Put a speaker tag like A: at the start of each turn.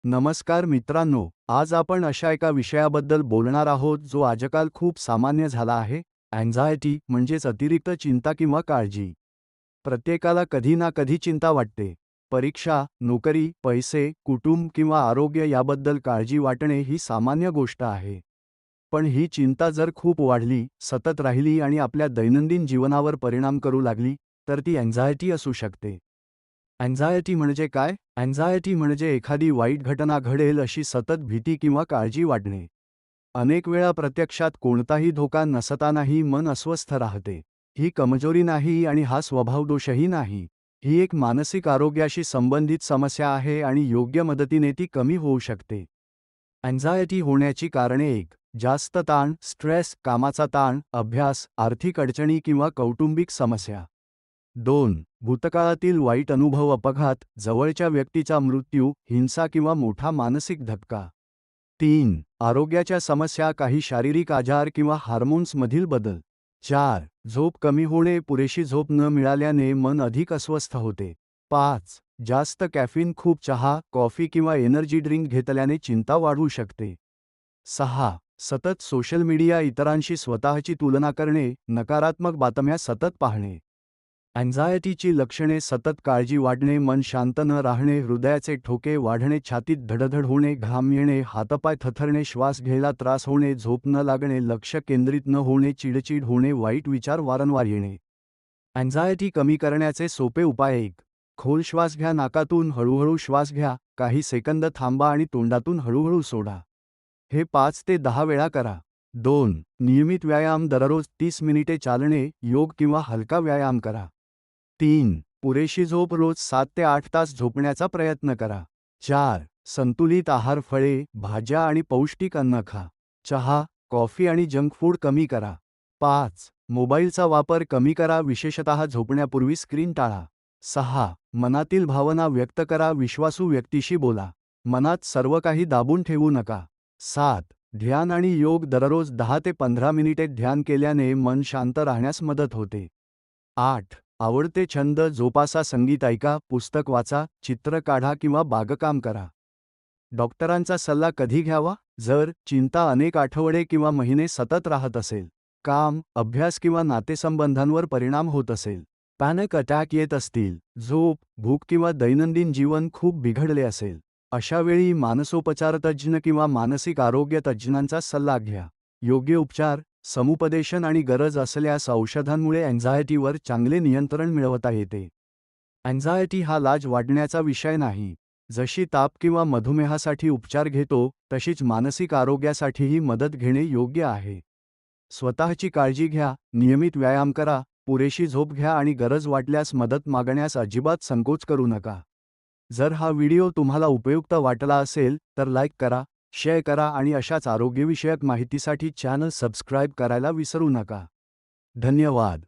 A: नमस्कार मित्रांनो, आज आपण अशा एका विषयाबद्दल बोलणार आहोत जो आजकाल खूप सामान्य झाला आहे. अँक्झायटी म्हणजेच अतिरिक्त चिंता किंवा काळजी. प्रत्येकाला कधी ना कधी चिंता वाटते. परीक्षा, नोकरी, पैसे, कुटुंब किंवा आरोग्य याबद्दल काळजी वाटणे ही सामान्य गोष्ट आहे. पण ही चिंता जर खूप वाढली, सतत राहिली आणि आपल्या दैनंदिन जीवनावर परिणाम करू लागली, तर ती अँक्झायटी असू शकते. अँक्झायटी म्हणजे काय? अँक्झायटी म्हणजे एखादी वाईट घटना घडेल अशी सतत भीती किंवा काळजी वाटणे. अनेक वेळा प्रत्यक्षात कोणताही धोका नसतानाही मन अस्वस्थ राहते. ही कमजोरी नाही आणि हा स्वभावदोषही नाही. ही एक मानसिक आरोग्याशी संबंधित समस्या आहे आणि योग्य मदतीने ती कमी होऊ शकते. अँक्झायटी होण्याची कारणे: 1. जास्त ताण, स्ट्रेस, कामाचा ताण, अभ्यास, आर्थिक अडचणी किंवा कौटुंबिक समस्या. 2. भूतकाळातील वाईट अनुभव, अपघात, जवळच्या व्यक्तीचा मृत्यू, हिंसा किंवा मोठा मानसिक धक्का. 3. आरोग्याच्या समस्या, काही शारीरिक आजार किंवा हार्मोन्समधील बदल. 4. झोप कमी होणे, पुरेशी झोप न मिळाल्याने मन अधिक अस्वस्थ होते. 5. जास्त कॅफीन, खूप चहा, कॉफी किंवा एनर्जी ड्रिंक घेतल्याने चिंता वाढू शकते. 6. सतत सोशल मीडिया, इतरांशी स्वतःची तुलना करणे, नकारात्मक बातम्या सतत पाहणे. अँक्झायटीची लक्षणे: सतत काळजी वाढणे, मन शांत न राहणे, हृदयाचे ठोके वाढणे, छातीत धडधड होणे, घाम येणे, हातपाय थरथरणे, श्वास घ्यायला त्रास होणे, झोप न लागणे, लक्ष केंद्रित न होणे, चिडचिड होणे, वाईट विचार वारंवार येणे. अँक्झायटी कमी करण्याचे सोपे उपाय: 1. खोल श्वास घ्या, नाकातून हळूहळू श्वास घ्या, काही सेकंद थांबा आणि तोंडातून हळूहळू सोडा. हे 5 ते 10 वेळा करा. 2. नियमित व्यायाम, दररोज 30 मिनिटे चालणे, योग किंवा हलका व्यायाम करा. 3. पुरेशी झोप, रोज 7 ते 8 तास झोपण्याचा प्रयत्न करा. 4. संतुलित आहार, फळे, भाज्या आणि पौष्टिक अन्न खा. चहा, कॉफी आणि जंक फूड कमी करा. 5. मोबाईलचा वापर कमी करा, विशेषतः झोपण्यापूर्वी स्क्रीन टाळा. 6. मनातील भावना व्यक्त करा, विश्वासू व्यक्तीशी बोला. मनात सर्व काही दाबून ठेवू नका. 7. ध्यान आणि योग, दररोज 10 ते 15 मिनिटे ध्यान केल्याने मन शांत राहण्यास मदत होते. 8. आवडते छंद जोपासा, संगीत ऐका, पुस्तक वाचा, चित्र काढा किंवा बागकाम करा. डॉक्टरांचा सल्ला कधी घ्यावा? जर चिंता अनेक आठवडे किंवा महिने सतत राहत असेल, काम, अभ्यास किंवा नातेसंबंधांवर परिणाम होत असेल, पॅनिक अटॅक येत असतील, झोप, भूक किंवा दैनंदिन जीवन खूप बिघडले असेल, अशा वेळी मानसोपचारतज्ज्ञ किंवा मानसिक आरोग्य तज्ज्ञांचा सल्ला घ्या. योग्य उपचार, समुपदेशन आणि गरज असल्यास औषधांमुळे अँक्झायटीवर चांगले नियंत्रण मिळवता येते. अँक्झायटी हा लाज वाटण्याचा विषय नाही. जशी ताप किंवा मधुमेहासाठी उपचार घेतो, तशीच मानसिक आरोग्यासाठीही मदत घेणे योग्य आहे. स्वतःची काळजी घ्या, नियमित व्यायाम करा, पुरेशी झोप घ्या आणि गरज वाटल्यास मदत मागण्यास अजिबात संकोच करू नका. जर हा व्हिडिओ तुम्हाला उपयुक्त वाटला असेल तर लाईक करा, शेअर करा आणि अशाच आरोग्यविषयक माहितीसाठी चॅनल सबस्क्राईब करायला विसरू नका. धन्यवाद.